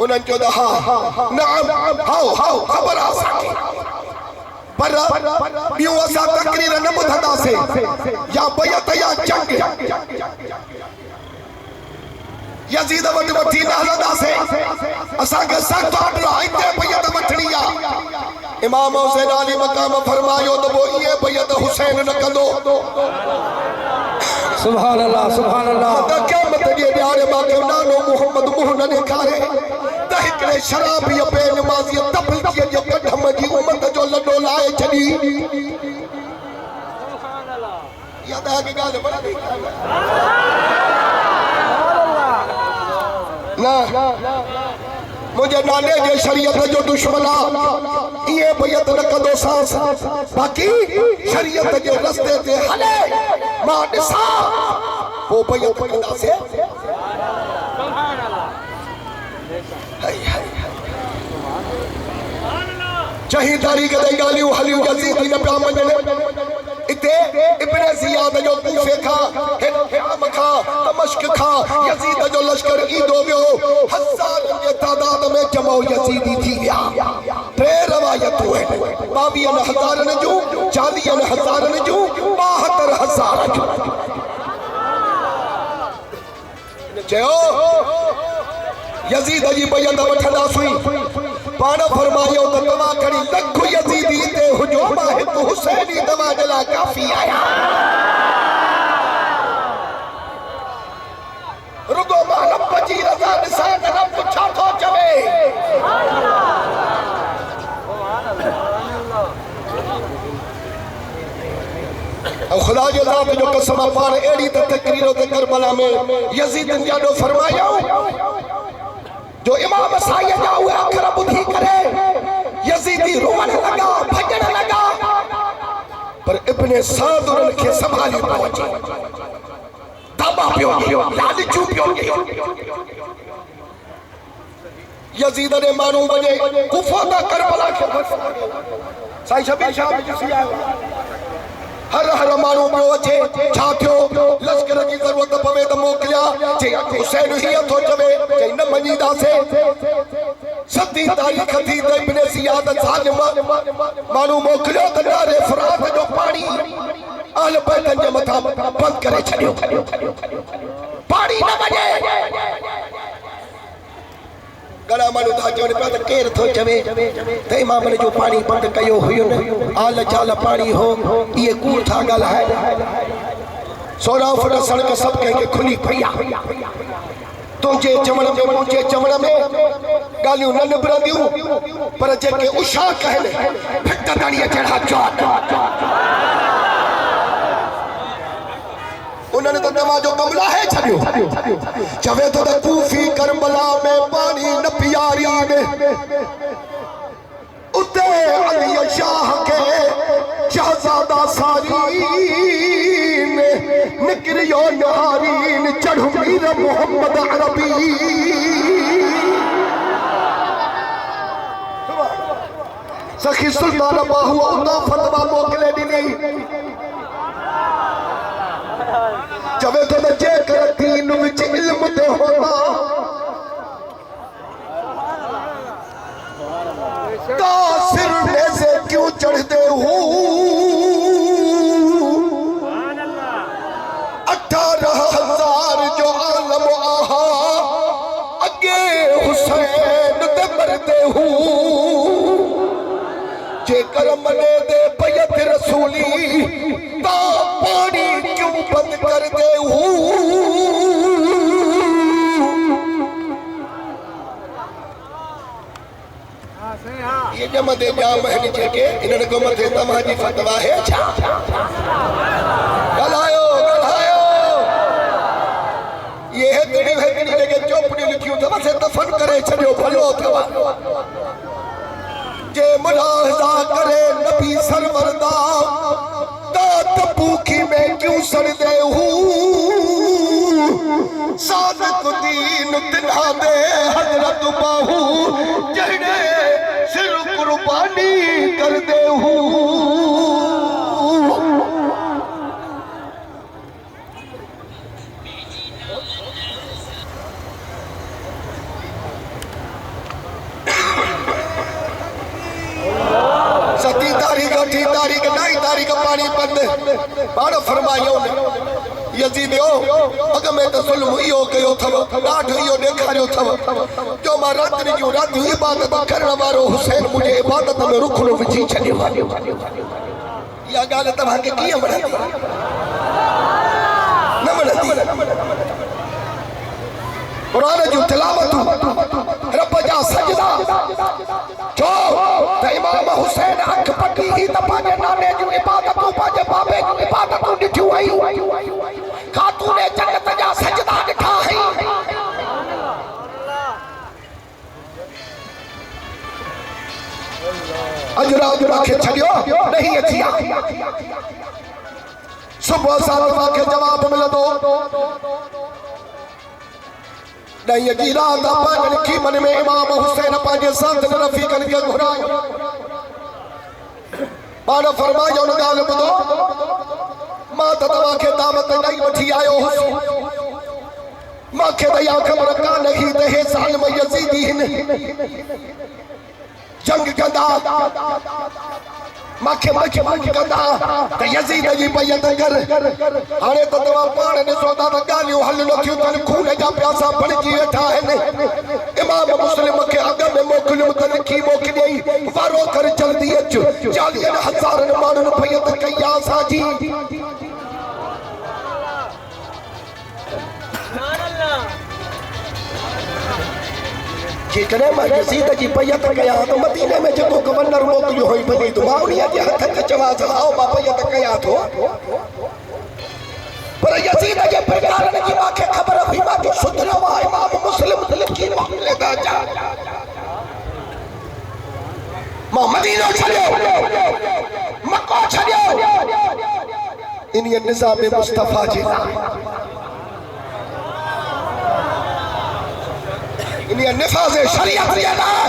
उन्हनि चयो हा नाम हाओ ख़बर आहे असांखे पर ॿियूं असां तकरीर न ॿुधंदासीं या बैत या जंग यज़ीद वटि वठी न हलंदासीं असांखे सख़्तु ऑर्डर आहे हिते बैत वठणी आहे इमाम हुसैन अली मक़ाम फरमायो त पोइ इहे बैत हुसैन न कंदो सुभान अल्लाह सुभान अल्लाह त क़यामत जे ॾियारे मां नालो मोहम्मद मुंहुं न ॾेखारे त हिकिड़े शराबीअ बेनमाज़ीअ तबलीगीअ जे कढम जी उमत जो लॾो लाहे छॾी इहा तव्हांखे ॻाल्हि वणंदी न मुझे नाने जे शरीयत जो दुश्मन ये बैत न कंदो सांस बाकी शरीयत जे रस्ते ते हले मां ॾिसा वो बैत कंदासे सुभान अल्लाह हाय हाय चही तारीख़ ते ॻाल्हियूं हलियूं यज़ीद न पिया मञनि इते इब्न ज़ियाद जो कूफे खां हिराम खां दमिश्क खां यज़ीद जो लश्कर ईंदो वियो हज़ारनि जे तादाद में जमो यज़ीदी थी विया टे रवायतूं आहिनि 22,000 जूं 40,000 जूं 72,000 जूं चयो यज़ीद जी बैत वठंदासीं पाण फरमायो त तव्हां खणी लख यज़ीदी ते हुजो मां हिकु हुसैनी तव्हांजे लाइ काफ़ी आहियां रुगो मां रब जी रज़ा ॾिसां त रब छा थो चवे ऐं ख़ुदा जे ज़ात जो कसम पाण अहिड़ी त तकरीर ते करबला में यज़ीद ॾाढो फरमायो जो इमाम साईं जा उहे अखर ॿुधी करे यज़ीदी रोअण लॻा भॼण लॻा पर इब्न साद उन्हनि खे संभाली पियो अचे दाबा पियो लालचू पियो यज़ीद ने माण्हू वञे कुफा ता करबला खे साईं शबीर शाह बि ॾिसी आयो हर माण्हू पियो अचे छा थियो लश्कर जी ज़रूरत पवे त मोकिलिया चई हुसैन हीअं थो चवे चई न मञीदासीं 7 तारीख़ थी त इब्न ज़ियाद ज़ालिम माण्हू मोकिलियो त नारे फ़ुरात जो पाणी अहल बैतनि जे मथां बंदि करे छॾियो पाणी न वञे घणा माण्हू था चवनि पिया त केरु थो चवे त इमामनि जो पाणी बंदि कयो हुयो न आल चाल पाणी हो इहे कूड़ था ॻाल्हाइनि 16 फुट सड़क सभु कंहिंखे खुली पई आहे तुंहिंजे चवण में मुंहिंजे चवण में ॻाल्हियूं न निबरंदियूं पर जेके उशाक आहिनि फिट दाड़ीअ जहिड़ा चौक उन्होंने तो नमाजो कमला है छड़ियो चवे तो कूफी करबला में पानी न पियारी ने उते अली शाह के शहजादा सारीन निकरियो नारीन चढ़ मीर मोहम्मद अरबी सखी सुल्तान बाहु उदा फतवा मोकले दी चवे तो जे कर दीन विच इल्म ते होता तो सिर में से क्यों चढ़ते हो 18,000 जो आलम आहा अगे हुसैन ते मरते हो जे कर मने दे बैत रसूली ता पानी क्यों बंद कर दे ये जमदे जाम है जेके इन्हनि को मथे तव्हांजी फतवा है छा ॻाल्हायो ये हेतड़ी जेके चोपड़ियूं लिखियूं अथव से दफ़न करे छॾियो भलो अथव जे मुलाहिज़ा करे नबी सरवर दा तबूकी में क्यों सड़दे हूं सादिक दीन तिन्हा दे हजरत बाहू जहड़े सिर कुर्बानी कर दे सती तारीख 8 तारीख 9 तारीख पानी बंद बाड़ो फरमायो यजीदियो अगर मैं तो जुल्म इहो कयो थव ॾाढो इहो ॾेखारियो थव जो मां राति जूं रातियूं इबादत करण वारो हुसैन मुंहिंजे इबादत में रुखनो विझी छॾियो इहा ॻाल्हि तव्हांखे कीअं वणंदी न वणंदी क़ुरान जूं तिलावतूं रब जा सजदा छो त इमाम हुसैन अख पटी ही त पंहिंजे नाने जूं इबादतूं पंहिंजे बाबे जूं इबादतूं ॾिठियूं आहियूं खातून जन्नत जा सजदा ॾिठा आहिनि अॼु रात मूंखे छॾियो नहीं अची सुबुह सां तव्हांखे जवाब मिलंदो नहीं जी रात पंहिंजनि ख़ीमन में इमाम हुसैन पंहिंजे साथन रफ़ीक़नि खे घुरायो पाण फरमायो न ॻाल्हि ॿुधो मां त तव्हांखे दावत ॾेई वठी आयो हुउसि मूंखे त इहा ख़बर कान हुई त हे ज़ालिम यज़ीदी हिन जंग कंदा मूंखे मजबूर कंदा त यज़ीद जी बैत कर हाणे त तव्हां पाण ॾिसो था त ॻाल्हियूं हल नथियूं अथनि खून जा प्यासा बणिजी वेठा आहिनि इमाम मुस्लिम खे अॻ में मोकिलियो त लिखी मोकिलियई वारो कर जल्दी अच 40,000 माण्हुनि बैत कई आहे असांजी जेकॾहिं मां यज़ीद जी बैत कयां त मदीने में जेको गवर्नर मोकिलियो हुई भली त मां उन्हीअ जे हथ ते चवां त आओ मां बैत कयां थो पर यज़ीद जे परिवारनि जी मूंखे ख़बर हुई मां जो सुधरो आहे इमाम मुस्लिम लिखी मोकिले था अचां मां मदीनो छॾियो मको छॾियो इन्हीअ निज़ाम मुस्तफ़ा जे इन्हीअ निफ़ाज़ शरीयत जे लाइ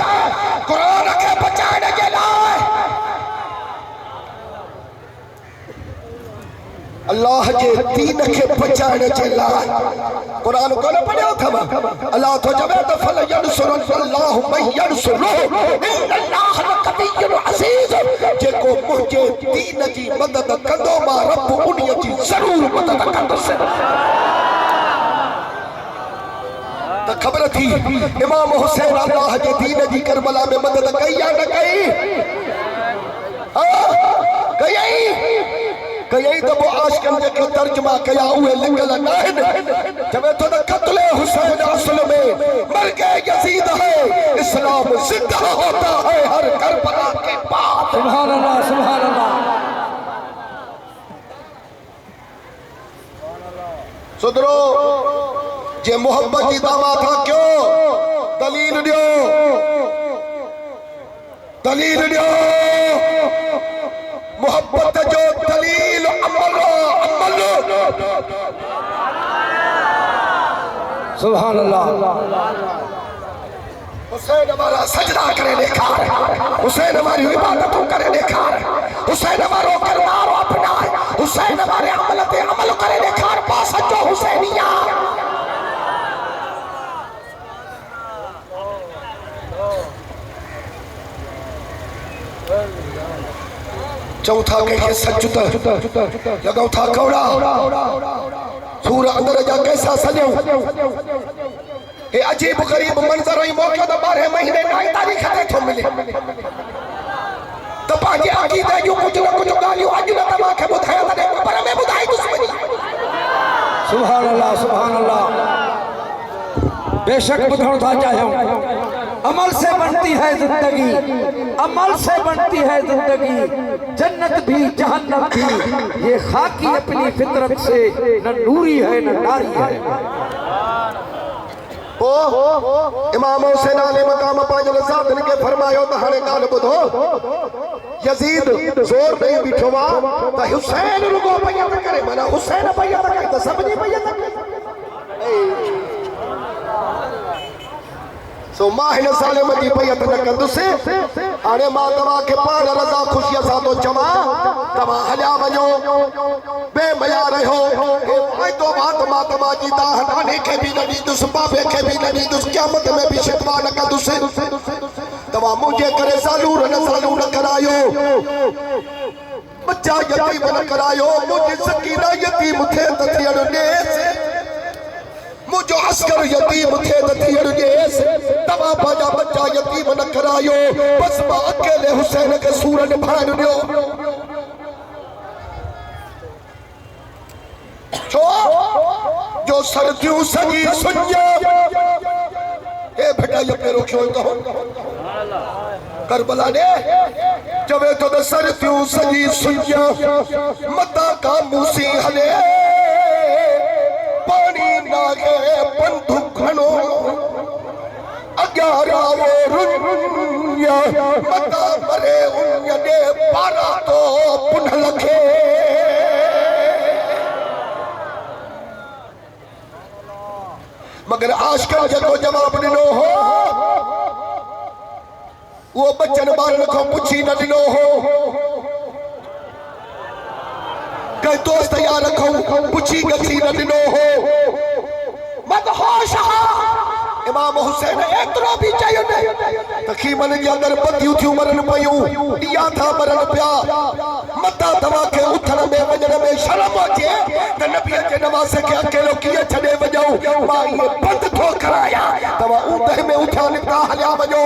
क़ुरान खे बचाइण जे लाइ अल्लाह जे दीन खे बचाइण जे लाइ क़ुरान कोन पढ़ियो अथव अल्लाह थो चवे त फल यंसुरुल्लाहु मन यंसुरुहु इन्नल्लाह लक़वियुन अज़ीज़ जेको मुंहिंजे दीन जी मदद कंदो मां रब उन्हीअ जी ज़रूर मदद कंदुसि त ख़बर थी इमाम हुसैन अल्लाह जे दीन जी करबला में मदद कई या न कई कई त वो आशिकन जेके तर्जुमा कया उहे लिखल न आहिनि चवे थो त क़त्ल हुसैन असल में मर्ग यज़ीद है इस्लाम जिंदा होता है हर करबला के बाद सुभान अल्लाह सुभान अल्लाह सुधरो जे मोहब्बत की दावा था क्यों दलील दियो मोहब्बत जो दलील अमल सुभान अल्लाह हुसैन हमारा सजदा करे देखार हुसैन हमारी इबादतों करे देखार हुसैन हमारो किरदार अपनाए हुसैन हमारे अमल पे अमल करे देखार पास जो हुसैनिया चौथा के सचुत लॻो था कौड़ा सूर अंदर जा कैसा सॼो हे अजीब गरीब मंज़र ही मौक़ो त 12 महीने 9 तारीख़ ते थो मिले त पंहिंजे अक़ीदे जूं कुझु न कुझु ॻाल्हियूं अॼु न तव्हांखे ॿुधायां तॾहिं ख़बर में ॿुधाई दुश्मनी सुभान अल्लाह बेशक ॿुधणु था चाहियूं अमल से बनती है जिंदगी अमल से बनती है जिंदगी जन्नत भी जहन्नम भी ये खाकी अपनी फितरत से न नूरी है न नारी है ओ इमाम हुसैन आले मकाम पांजल साधन के फरमायो त हाणे ॻाल्हि ॿुधो यजीद ज़ोर ॾेई बीठो आहे त हुसैन रुगो बैत करे माना हुसैन बैत करे त सभिनी बैत करे सो मां हिन साले में जी पई न कंदुसि हाणे मां तव्हां खे पाण रज़ा ख़ुशीअ सां थो चवां तव्हां हलिया वञो बेमया रहियो वाइदो मां तव्हां जी दाह नाने खे बि न ॾींदुसि बाबे खे बि न ॾींदुसि क़यामत में बि शिकवा न कंदुसि तव्हां मुंहिंजे करे ज़ालूर न करायो बच्चा यतीम न करायो मुंहिंजी सकीना यतीम थे त थियण ॾेसि मुझो अस्कर यतीम थे त थियण ॾेसि तव्हां पंहिंजा बच्चा यतीम न करायो बस मां अकेले हुसैन खे सूर निभाइण ॾियो छो जो सर्दियूं सॼी सुञा हे बेटा ये पे रोकियो तो करबला ने चवे तो त सर्दियूं सॼी सुञा मता का मूसी हले पानी नागे बंदूक खनो अग्यारा वो रुनिया मता मरे उन्या ने पारा तो पुन लखे मगर आशका जको जवाब ॾिनो हो वो बच्चन ॿारनि खां पुछी न ॾिनो हो कई दोस्त यार खां पुछी गसी न ॾिनो हो मदहोश इमाम हुसैन एतिरो बि चयो न त खीमन जे अंदरि बदियूं थियूं मरनि पयूं ॾिया था मरनि पिया मता तव्हां खे उथण में वञण में शर्म अचे त नबीअ जे नवाज़े खे अकेलो कीअं छॾे वञूं मां इहे बंदि थो करायां तव्हां ऊंदहि में उथिया निकिता हलिया वञो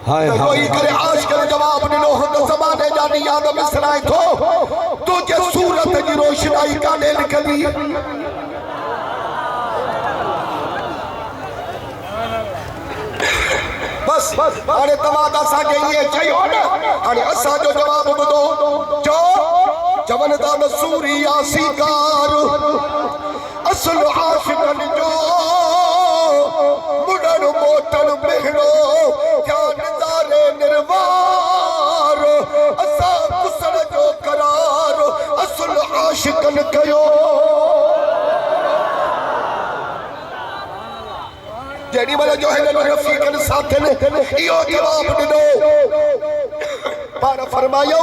कोई करे आशिक़ जवाब ॾिनो हो त ज़माने जा ॾींहं यादि विसराए थो तुंहिंजे सूरत जी रोशनाई कान्हे निकिरी बस हाणे तव्हां त असांखे इएं चयो न हाणे असांजो जवाब ॿुधो चवनि था त सूरी आसीकार असुल आशिक़नि जो मुड़ण मोटण भेड़ो निर्वार असा कुसण जो करार असुल आशिकन कयो जेडी वाला जो है रफीकन साथन इहो जवाब ॾिनो पाण फरमायो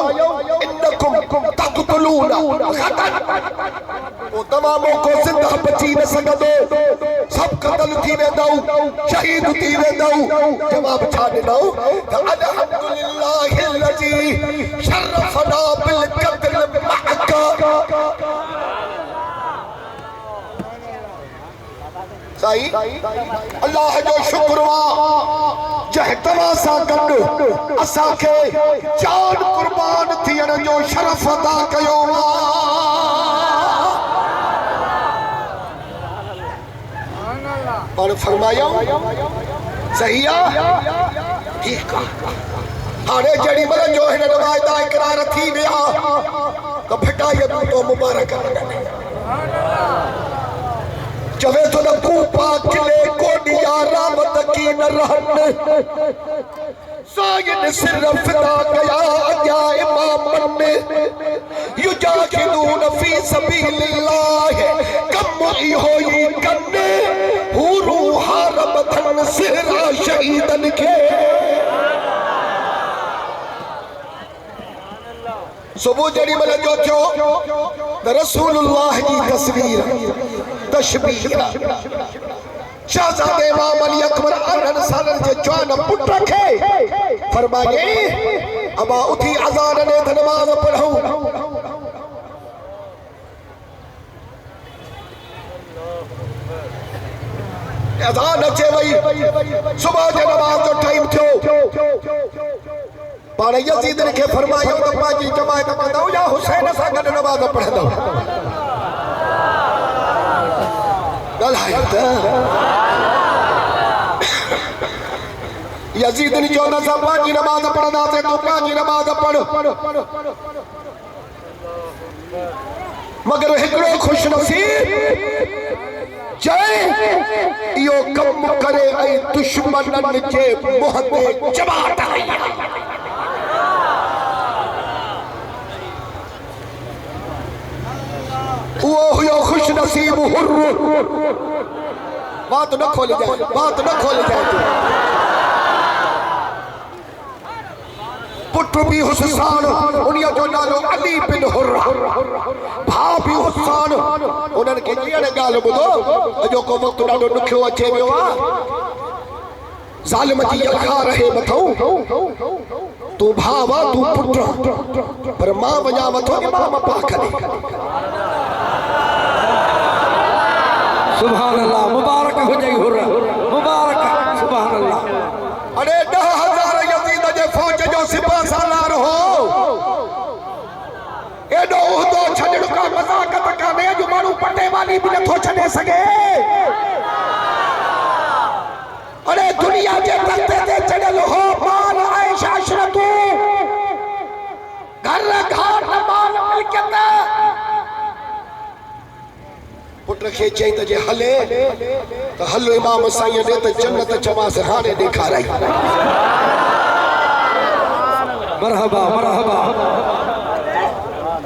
इन्नकुम तक़तलूना ग़दन ओ तमामो को जिंदा बची न सघंदो सब कत्ल थी वेंदो शहीद थी वेंदो जवाब छा ॾिनो त अल्हम्दुलिल्लाहि अल्लज़ी शरफना बिल क़त्ल मअका साईं अल्लाह जो शुक्र वा जह तव्हां सां गॾु असांखे जान कुर्बान थियण जो शरफ़ अदा कयो और फरमायो सही आहे ठीक आहे हाणे जेडी महिल जो हिन रवायत इकरार थी विया त फिटाई तो मुबारक चवे तो न कूपा किले कोडिया रामत की न रहन सायद सिर्फ फिदा गया अज्ञा इमाम ने युजाहिदून फी सबीलिल्लाह कम होई कन्ने हुरू हरम धन सिरा शहीदन के सुबह जड़ी मल जो थियो रसूलुल्लाह की तस्वीर तशबीह शहजादे इमाम अली अकबर अरहन सालन जे जवान पुट खे फरमाए अबा उठी अज़ान ने नमाज पढ़ूं अज़ान अचे वई सुबह जे नमाज जो टाइम थियो पाण यजीद ने के फरमायो त पाजी जमात कंदो या हुसैन सां गॾु नमाज पढ़ंदो ॻाल्हायो त यजीद ने चयो न पाजी नमाज पढ़ंदासीं तूं पाजी नमाज पढ़ मगर हिकिड़ो खुश नसीब चए इहो कम करे ऐं दुश्मननि जे मुंहं ते चबाट आई वो हुयो खुश नसीब हुर्र। बात न खोल जाए, बात न खोल जाए। पुत्र भी हुसैन उन्हीं जो नालो अली बिन हुर्र, भाउ भी हुसैन। उन्हनि खे कीअं ॻाल्हि ॿुधो, जो को वक़्तु ॾाढो ॾुखियो अचे वियो आहे, ज़ालिम जी यलखा रहे मथऊं, तू भावा तू पुत्र, पर मां वञा मथो इमाम पाक ॾे। सुभान अल्लाह, मुबारक हो जाई हुर्र, मुबारक, सुभान अल्लाह। अरे 10,000 यजीद जे फौज जो सिपा सालार हो, एडो उहदो छॾण का मज़ाक़त कान्हे जो माण्हू पटे वाली बि नथो छॾे सघे। अरे दुनिया जे तख़्ते ते चढ़ियल हो माल आयशा अशरतू, घर घाट माल मिल्कियत। पुट खे चई त जे हले त हलो इमाम साईं ॾे त जन्नत चवास हाणे ॾेखाराई। मरहबा मरहबा।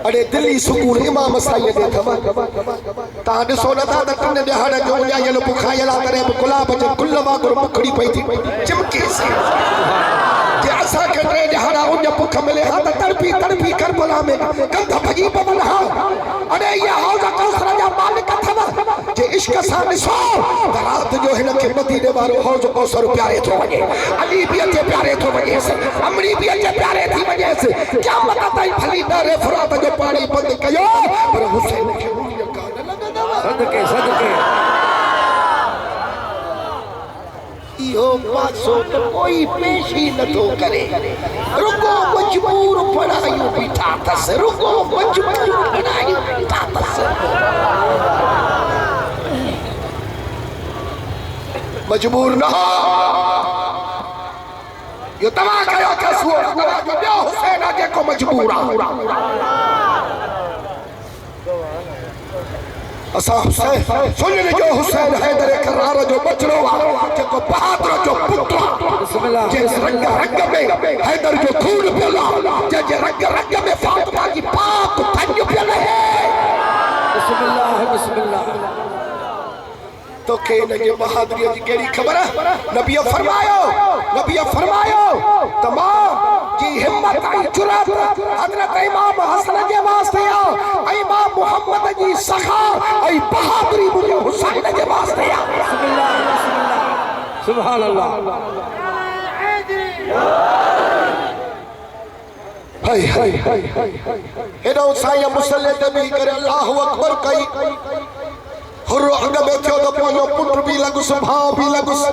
अरे दिल्ली सुकून इमाम साईं ॾे अथव। तव्हां ॾिसो नथा त टिन ॾियार जो उॼायल बुखायल करे बि गुलाब जे गुल वांगुरु मुखड़ी पई थी चिमके से। जे असांखे 3 ॾियारा उञ बुख मिले हा त तड़पी तड़पी करबला में गंध भॼी पवनि हा। अरे इहा हौज़ कौसर जा मालिक अथव। जे इश्क सां ॾिसो त राति जो हिन खे मदीने वारो हौज़ कौसर प्यारे थो वञे, अली बि अचे प्यारे थो वञेसि, अमरी बि अचे प्यारे थी वञेसि। क़यामत ताईं भली दर फुरात जो पाणी बंदि कयो, पर हुसैन खे कान लॻंदव। सदके सदके। इहो पासो त कोई पेश ही नथो करे, रुगो मजबूर पढ़ायूं बीठा अथसि, रुगो मजबूर पढ़ायूं बीठा अथसि। मजबूर न हो, यो तव्हां कयो अथसि, उहो तव्हांजो ॿियो हुसैन आहे जेको मजबूर आहे। असां हुसैन सुन जो हुसैन हैदर करार जो बचड़ो आहे, जेको बहादुर जो पुत्र आहे, जंहिंजे रग रग में हैदर जो खून पियल आहे, जंहिंजे रग रग में फातिमा जी पाक धन पियल आहे। बिस्मिल्लाह बिस्मिल्लाह। तोखे हिनजे बहादुरीअ जी कहिड़ी ख़बर आहे? नबीअ फरमायो त मां जी हिम्मत ऐं जुरत हज़रत इमाम हसन जे वास्ते आहे, ऐं मां मुहम्मद जी सखा ऐं बहादुरी मुंहिंजे हुसैन जे वास्ते आहे। सुभान अल्लाह। हाय हाय हाय। हेॾो साईं मुसल्ले ते बीही करे अल्लाहु अकबर कई। हुर्र अॻ में थियो त पंहिंजो पुट बि लॻुसि, भाउ बि लॻुसि।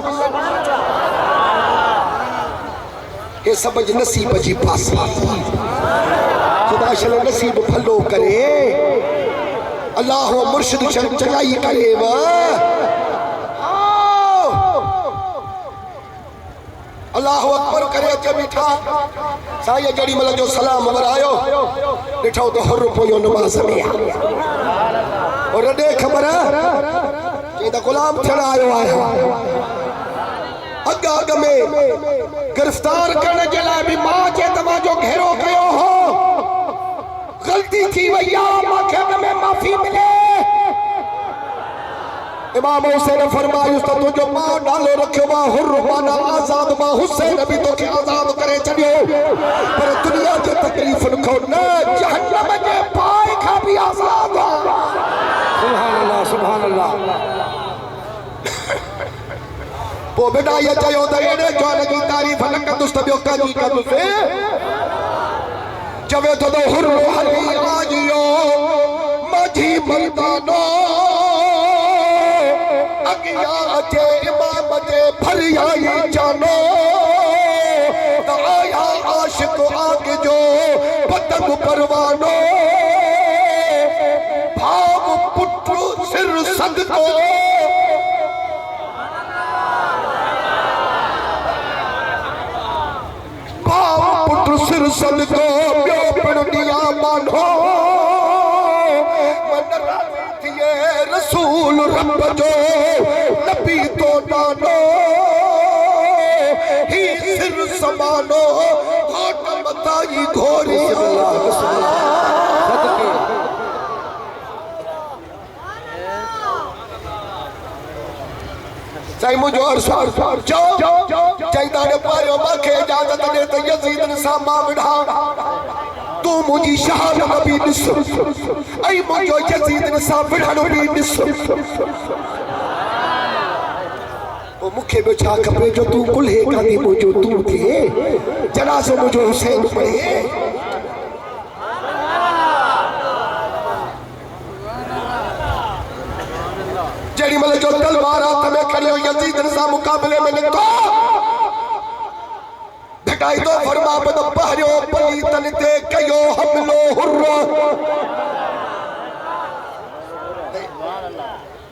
हे सभु नसीब जी पासी, खुदा शल नसीब भलो करे, अल्लाह मुर्शिद चङाई करे। अल्लाहु अकबर करे अचे बीठा। साईं जड़ी महिल जो सलाम वरायो, ॾिठो त हुर्र पोयो नमाज़ में आहे। और ॾे ख़बर चई त गुलाम थियण आयो आहे। अॻ में गिरफ़्तार करण जे लाइ बि मां जे तव्हांजो घेरो कयो हो, ग़लती थी वई आहे, मूंखे अॻ में माफ़ी मिले। इमाम हुसैन फरमायुसि त तुंहिंजो मां नालो रखियो आहे हुर्र माना आज़ाद, मां हुसैन बि तोखे आज़ाद करे छॾियो, पर दुनिया जे तकलीफ़ुनि खां न, जहन्नम जे पाए खां बि आज़ाद आहे। सुभान अल्लाह सुभान अल्लाह। पोइ बिनाईअ चयो त एॾे जान जी तारीफ़ न कंदुसि त ॿियो कंहिंजी कंदुसि। चवे थो त हुर्र हली आजियो माझी मर्दानो, अॻियां अचे इमाम जे फरियाई जानो, त आया आशिक आग जो पतंग परवानो, भाव पुत्र सिर सदको। सिर सदको ॿियो पिण ॾिया मानो, मन राज़ी थिए रसूल रब जो नबी तो नानो, ही सिर समानो घोट मताई घोरी। साईं मुझो अरसार जो चईंदा ने पायो माखे इजाजत दे त यजीद ने सामा विढ़ा तू मुझी शहादत भी ॾिस ऐं मुझो यजीद ने सा विढ़ण भी ॾिस ओ मुखे बि छा खपे जो तू कुल्हे कादी मुझो तू थिए जनाज़ो मुझो हुसैन पढ़े जेड़ी मल जो तलवार हाथ में खड़ियो यजीद सा मुकाबले में निकतो ढकाई तो फरमा बद पहरियो पलीतन ते कयो हमलो हुर्रा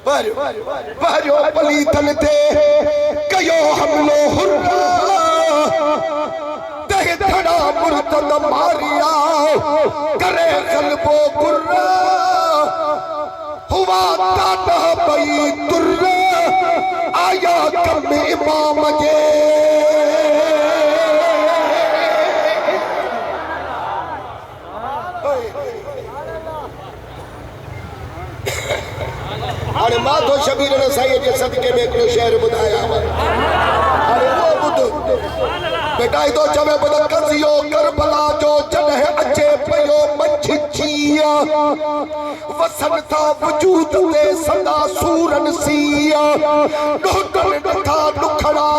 पहरियो पलीतन ते कयो हमलो हुर्रा दह धड़ा मुर्तद मारिया करे कल्बो गुर्रा हुआ ताता बई तुर्र आया कम इमाम जे अरे माधो शबीर ने साईं जे सदके में हिकिड़ो शेर ॿुधाया अरे वो ॿुध बेटा तो चवे ॿुध कज़ियो करबला जो जॾहिं अचे पियो मछिया वसन था वजूद ते सदा सूरन सिया ॾोटन ॾठा ॾुखड़ा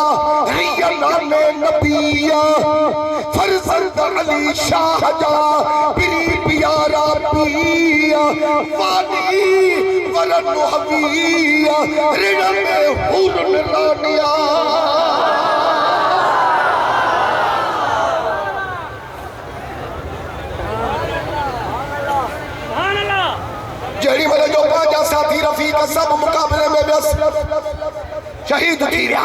रियना में नबिया फरज़ंद अली शाह जा पिरी प्यारा पिया वाली वरन हविया ऋण में हुरन रानिया जेड़ी मले जो पांचा साथी रफीक सब मुकाबले में व्यस्त शहीद थी विया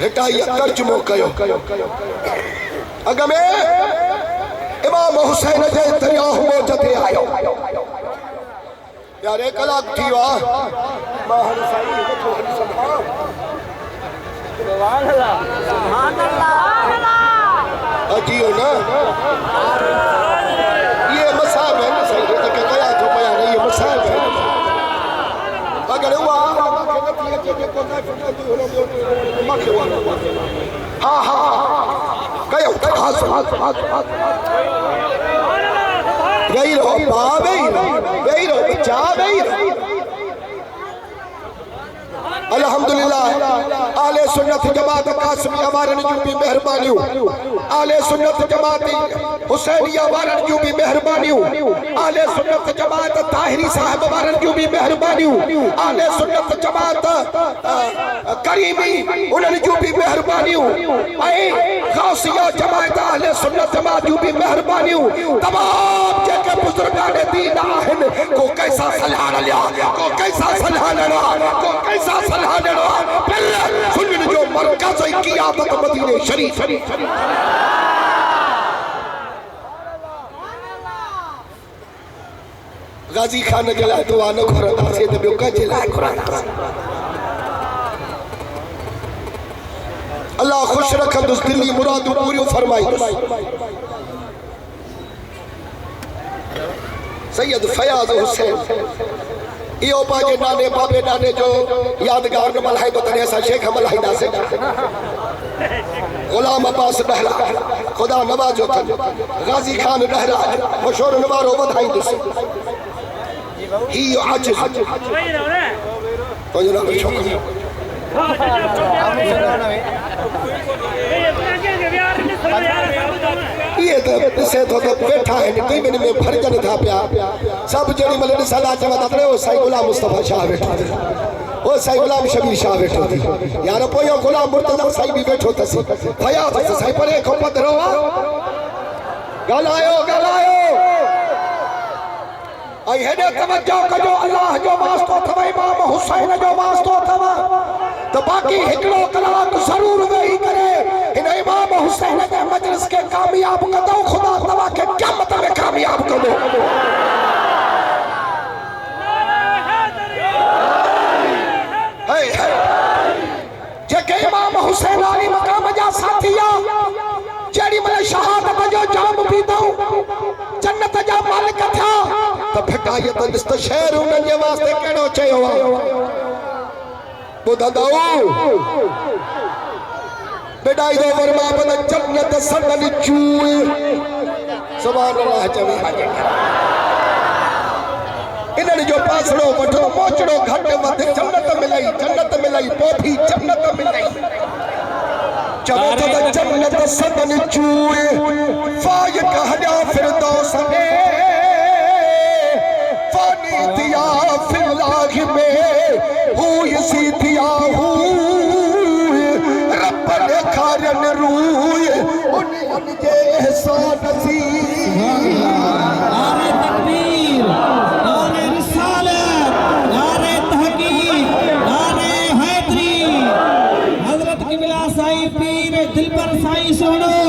बेटा ये तर्जुमो कयो अग में इमाम हुसैन जे दरिया हुओ जते आयो यार एक कलाक थी वा माहर साईं वठो सुभान अल्लाह अजीओ ना ये मसाब है ना सही तो क्या तो बयान है ये मसाब है अगर हुआ हाँ हाँ कयो गई रहो गई रहो बच्चा गई रहो अल्हम्दुलिल्लाह आले सुन्नत जमात कासमी वारन जूं भी मेहरबानियूं आले सुन्नत जमात हुसैनिया वारन जूं भी मेहरबानियूं आले सुन्नत जमात ताहिरी साहब वारन जूं भी मेहरबानियूं आले सुन्नत जमात करीमी उन्हनि जूं भी मेहरबानियूं ऐं गौसिया जमात आले सुन्नत जमात जूं भी मेहरबानियूं तमाम जेके बुजुर्गान दीन आहिनि को कैसा सलाह लिया को कैसा सलाह ॾिनो को कैसा सलाह ॾिनो सुन जो मरकज़ ऐं क़ियादत मदीने शरीफ गाजी खान जे लाइ दुआ न घुरंदासीं त ॿियो कंहिंजे लाइ घुरंदासीं अल्लाह ख़ुशि रखंदुसि दिली मुरादूं पूरियूं फरमाईंदुसि सैयद फयाज़ हुसैन इहो पंहिंजे नाने बाबे नाने जो यादगार न मल्हाईंदो तॾहिं असां शेख मल्हाईंदासीं गुलाम अब्बास डहरा ख़ुदा नवाज़ो अथनि गाज़ी खान डहरा मशहूरु नवारो वधाईंदुसि हीउ आजिज़ पंहिंजो नालो छोकिरो ये तो ॾिसे थो त वेठा आहिनि टीवियुनि में भरजनि था पिया सभु जेॾी महिल ॾिसंदा चवंदा त ओ साईं गुलाम मुस्तफ़ा शाह वेठो अथई ओ साईं गुलाम शबीर शाह वेठो अथई यार पोयों गुलाम मुर्तज़ा साईं बि वेठो अथसि भया अथसि साईं परे खां पधरो आहे ॻाल्हायो ऐं हेॾे तवजो कजो अल्लाह जो वास्तो अथव इमाम हुसैन जो वास्तो अथव तो बाकी हिकिड़ो कलाक ज़रूर वेही करे हिन इमाम हुसैन जे मजलिस के कामयाब कंदो खुदा तव्हां खे क़यामत में कामयाब कंदो जेके इमाम हुसैन अली मकाम जा साथी जेड़ी महिल शहादत जो जाम पीतऊं जन्नत जा मालिक थिया त भिक आयत ॾिस शहर उन्हनि जे वास्ते कहिड़ो चयो आहे ॿुधंदव बेडाई दो वर्मा बद जन्नत सदन चूए सुभान अल्लाह चवे इन्हनि जो पासड़ो वठो मोचड़ो घट वध जन्नत मिलई पोठी जन्नत मिलई चवे तो जन्नत सदन चूए फायक हजा फिरदौस ने फानी दिया फिल्लाह में हु यसी दिया हु रब ने खारन रूय उन जे एहसान सी नारे तकबीर नारे रिसालत नारे तहकीक नारे हैदरी हजरत किबला साईं पीर दिलबर साईं सोनो